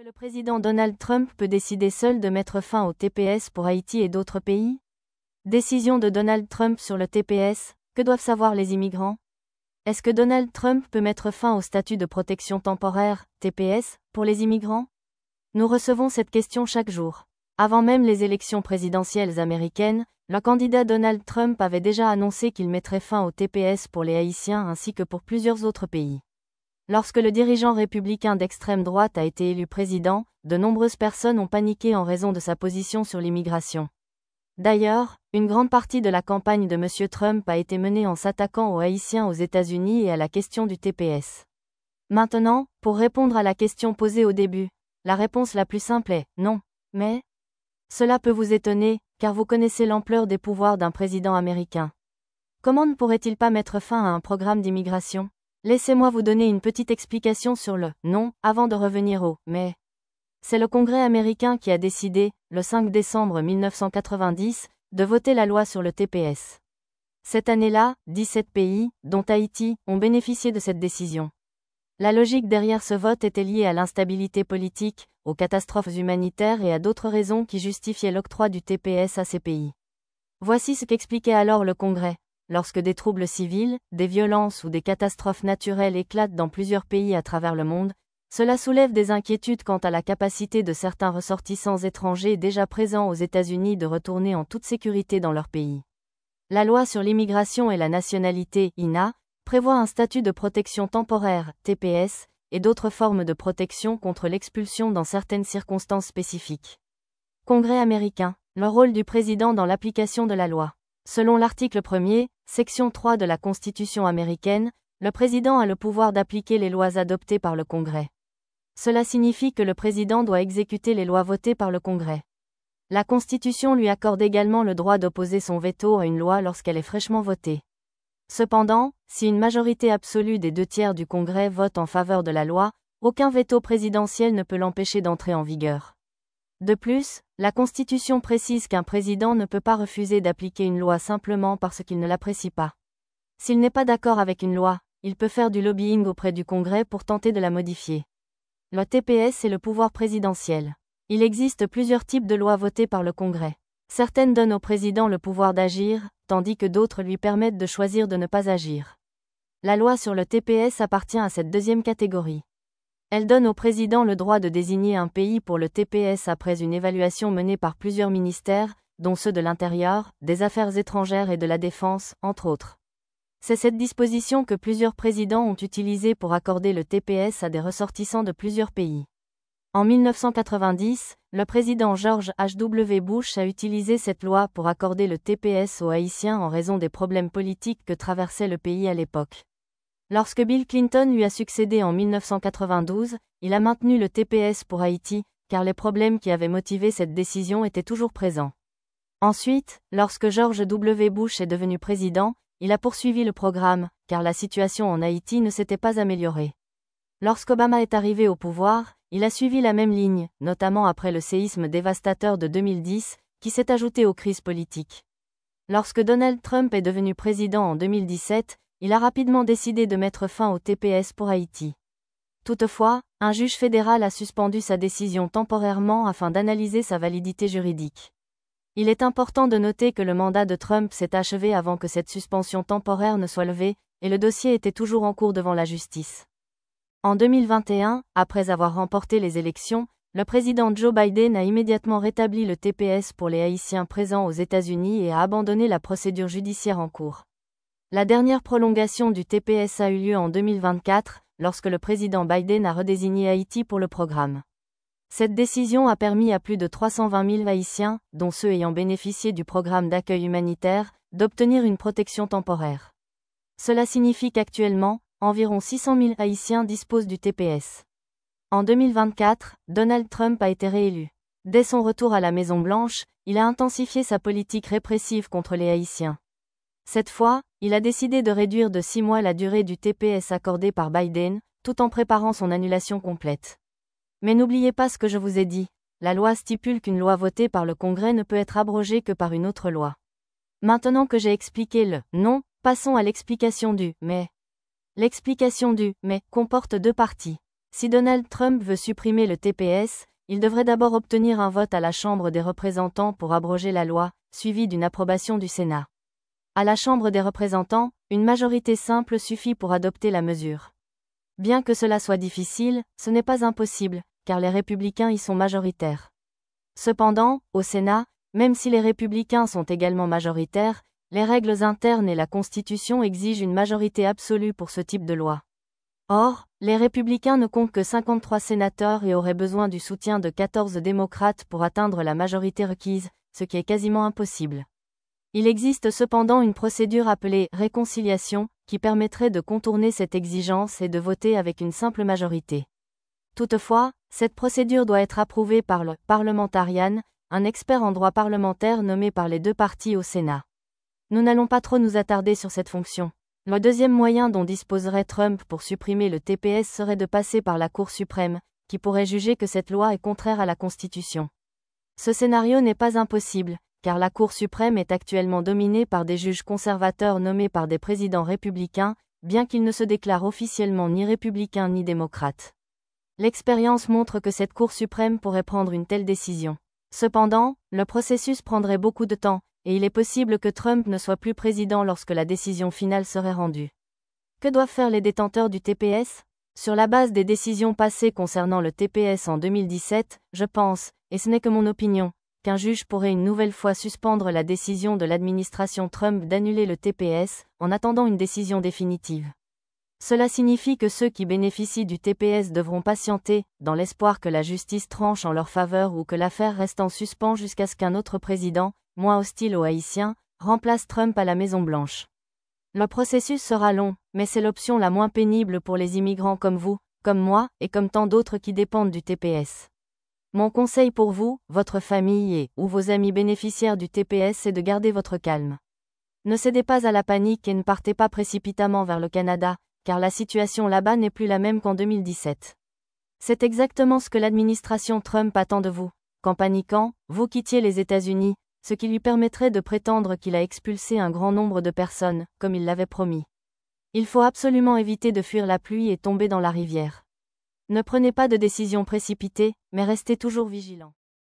que le président Donald Trump peut décider seul de mettre fin au TPS pour Haïti et d'autres pays? Décision de Donald Trump sur le TPS, que doivent savoir les immigrants? Est-ce que Donald Trump peut mettre fin au statut de protection temporaire, TPS, pour les immigrants? Nous recevons cette question chaque jour. Avant même les élections présidentielles américaines, le candidat Donald Trump avait déjà annoncé qu'il mettrait fin au TPS pour les Haïtiens ainsi que pour plusieurs autres pays. Lorsque le dirigeant républicain d'extrême droite a été élu président, de nombreuses personnes ont paniqué en raison de sa position sur l'immigration. D'ailleurs, une grande partie de la campagne de M. Trump a été menée en s'attaquant aux Haïtiens aux États-Unis et à la question du TPS. Maintenant, pour répondre à la question posée au début, la réponse la plus simple est non. Mais cela peut vous étonner, car vous connaissez l'ampleur des pouvoirs d'un président américain. Comment ne pourrait-il pas mettre fin à un programme d'immigration? Laissez-moi vous donner une petite explication sur le « non » avant de revenir au « mais ». C'est le Congrès américain qui a décidé, le 5 décembre 1990, de voter la loi sur le TPS. Cette année-là, 17 pays, dont Haïti, ont bénéficié de cette décision. La logique derrière ce vote était liée à l'instabilité politique, aux catastrophes humanitaires et à d'autres raisons qui justifiaient l'octroi du TPS à ces pays. Voici ce qu'expliquait alors le Congrès. Lorsque des troubles civils, des violences ou des catastrophes naturelles éclatent dans plusieurs pays à travers le monde, cela soulève des inquiétudes quant à la capacité de certains ressortissants étrangers déjà présents aux États-Unis de retourner en toute sécurité dans leur pays. La loi sur l'immigration et la nationalité, INA, prévoit un statut de protection temporaire, TPS, et d'autres formes de protection contre l'expulsion dans certaines circonstances spécifiques. Congrès américain, le rôle du président dans l'application de la loi. Selon l'article 1er, section 3 de la Constitution américaine, le président a le pouvoir d'appliquer les lois adoptées par le Congrès. Cela signifie que le président doit exécuter les lois votées par le Congrès. La Constitution lui accorde également le droit d'opposer son veto à une loi lorsqu'elle est fraîchement votée. Cependant, si une majorité absolue des 2/3 du Congrès vote en faveur de la loi, aucun veto présidentiel ne peut l'empêcher d'entrer en vigueur. De plus, la Constitution précise qu'un président ne peut pas refuser d'appliquer une loi simplement parce qu'il ne l'apprécie pas. S'il n'est pas d'accord avec une loi, il peut faire du lobbying auprès du Congrès pour tenter de la modifier. Le TPS est le pouvoir présidentiel. Il existe plusieurs types de lois votées par le Congrès. Certaines donnent au président le pouvoir d'agir, tandis que d'autres lui permettent de choisir de ne pas agir. La loi sur le TPS appartient à cette deuxième catégorie. Elle donne au président le droit de désigner un pays pour le TPS après une évaluation menée par plusieurs ministères, dont ceux de l'Intérieur, des Affaires étrangères et de la Défense, entre autres. C'est cette disposition que plusieurs présidents ont utilisée pour accorder le TPS à des ressortissants de plusieurs pays. En 1990, le président George H.W. Bush a utilisé cette loi pour accorder le TPS aux Haïtiens en raison des problèmes politiques que traversait le pays à l'époque. Lorsque Bill Clinton lui a succédé en 1992, il a maintenu le TPS pour Haïti, car les problèmes qui avaient motivé cette décision étaient toujours présents. Ensuite, lorsque George W. Bush est devenu président, il a poursuivi le programme, car la situation en Haïti ne s'était pas améliorée. Lorsqu'Obama est arrivé au pouvoir, il a suivi la même ligne, notamment après le séisme dévastateur de 2010, qui s'est ajouté aux crises politiques. Lorsque Donald Trump est devenu président en 2017, il a rapidement décidé de mettre fin au TPS pour Haïti. Toutefois, un juge fédéral a suspendu sa décision temporairement afin d'analyser sa validité juridique. Il est important de noter que le mandat de Trump s'est achevé avant que cette suspension temporaire ne soit levée, et le dossier était toujours en cours devant la justice. En 2021, après avoir remporté les élections, le président Joe Biden a immédiatement rétabli le TPS pour les Haïtiens présents aux États-Unis et a abandonné la procédure judiciaire en cours. La dernière prolongation du TPS a eu lieu en 2024, lorsque le président Biden a redésigné Haïti pour le programme. Cette décision a permis à plus de 320 000 Haïtiens, dont ceux ayant bénéficié du programme d'accueil humanitaire, d'obtenir une protection temporaire. Cela signifie qu'actuellement, environ 600 000 Haïtiens disposent du TPS. En 2024, Donald Trump a été réélu. Dès son retour à la Maison-Blanche, il a intensifié sa politique répressive contre les Haïtiens. Cette fois, il a décidé de réduire de 6 mois la durée du TPS accordé par Biden, tout en préparant son annulation complète. Mais n'oubliez pas ce que je vous ai dit, la loi stipule qu'une loi votée par le Congrès ne peut être abrogée que par une autre loi. Maintenant que j'ai expliqué le « non », passons à l'explication du « mais ». L'explication du « mais » comporte deux parties. Si Donald Trump veut supprimer le TPS, il devrait d'abord obtenir un vote à la Chambre des représentants pour abroger la loi, suivi d'une approbation du Sénat. À la Chambre des représentants, une majorité simple suffit pour adopter la mesure. Bien que cela soit difficile, ce n'est pas impossible, car les républicains y sont majoritaires. Cependant, au Sénat, même si les républicains sont également majoritaires, les règles internes et la Constitution exigent une majorité absolue pour ce type de loi. Or, les républicains ne comptent que 53 sénateurs et auraient besoin du soutien de 14 démocrates pour atteindre la majorité requise, ce qui est quasiment impossible. Il existe cependant une procédure appelée « réconciliation » qui permettrait de contourner cette exigence et de voter avec une simple majorité. Toutefois, cette procédure doit être approuvée par le « parlementarian », un expert en droit parlementaire nommé par les deux partis au Sénat. Nous n'allons pas trop nous attarder sur cette fonction. Le deuxième moyen dont disposerait Trump pour supprimer le TPS serait de passer par la Cour suprême, qui pourrait juger que cette loi est contraire à la Constitution. Ce scénario n'est pas impossible, car la Cour suprême est actuellement dominée par des juges conservateurs nommés par des présidents républicains, bien qu'ils ne se déclarent officiellement ni républicains ni démocrates. L'expérience montre que cette Cour suprême pourrait prendre une telle décision. Cependant, le processus prendrait beaucoup de temps, et il est possible que Trump ne soit plus président lorsque la décision finale serait rendue. Que doivent faire les détenteurs du TPS ? Sur la base des décisions passées concernant le TPS en 2017, je pense, et ce n'est que mon opinion, qu'un juge pourrait une nouvelle fois suspendre la décision de l'administration Trump d'annuler le TPS, en attendant une décision définitive. Cela signifie que ceux qui bénéficient du TPS devront patienter, dans l'espoir que la justice tranche en leur faveur ou que l'affaire reste en suspens jusqu'à ce qu'un autre président, moins hostile aux Haïtiens, remplace Trump à la Maison-Blanche. Le processus sera long, mais c'est l'option la moins pénible pour les immigrants comme vous, comme moi, et comme tant d'autres qui dépendent du TPS. Mon conseil pour vous, votre famille et ou vos amis bénéficiaires du TPS est de garder votre calme. Ne cédez pas à la panique et ne partez pas précipitamment vers le Canada, car la situation là-bas n'est plus la même qu'en 2017. C'est exactement ce que l'administration Trump attend de vous, qu'en paniquant, vous quittiez les États-Unis, ce qui lui permettrait de prétendre qu'il a expulsé un grand nombre de personnes, comme il l'avait promis. Il faut absolument éviter de fuir la pluie et tomber dans la rivière. Ne prenez pas de décisions précipitées, mais restez toujours vigilant.